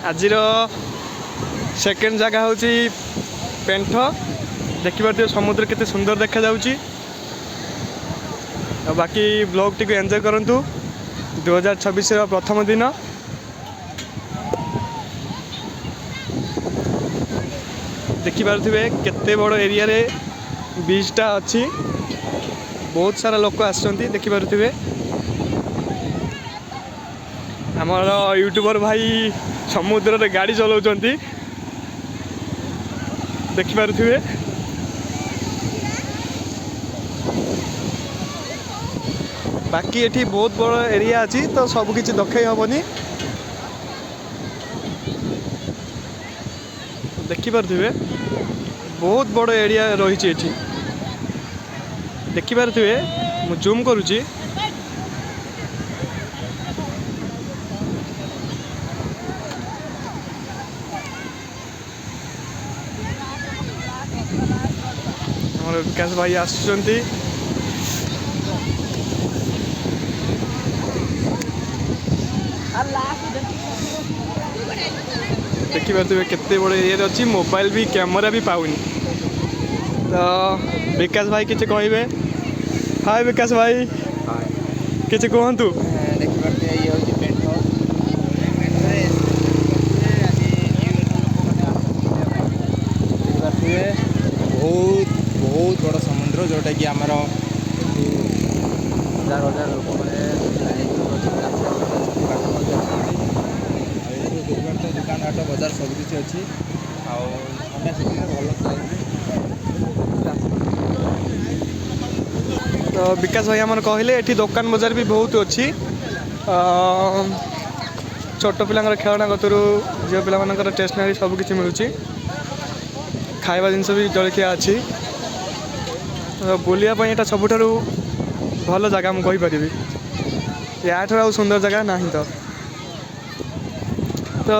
आज सेकेंड जगह हूँ पेंठ देखिए समुद्र केते सुंदर देखा जाउची। बाकी ब्लॉग टी एंजॉय करंतु 2026 प्रथम दिन देखिपे केते बड़ एरिया रे बीचटा अच्छी बहुत सारा लोक आसछंती देखिपे आमर यूट्यूबर भाई समुद्र रे गाड़ी चलाउछंती देखिपे बाकी एठी बहुत बड़ एरिया अच्छी तो सब किछि दखै हबनी देखिपे बहुत बड़ एरिया रही एठी देखिपे मु जूम करुची हमारे विकास भाई आसुचंती देखिपे केते बड़े एरिया अच्छी मोबाइल भी कैमरा भी पाऊनी तो विकास भाई किसी कहे। हाय विकास भाई किसी कहतु बहुत बहुत बड़ समुद्र जोटा कि आमर हजार हजार लोक दुकान हाट बजार सबकि अच्छी तो विकास भाई आम कहले ये दुकान बजार भी बहुत अच्छी छोट पिला खेलना कतरू झील पिला स्टेशनरी सबकि मिलूँ खाଇବା ଜିନିଷ भी जलखिया अच्छी बुलायापाई यहाँ सबुठारु भल जगह मुझे कहीपरि या सुंदर जगह ना तो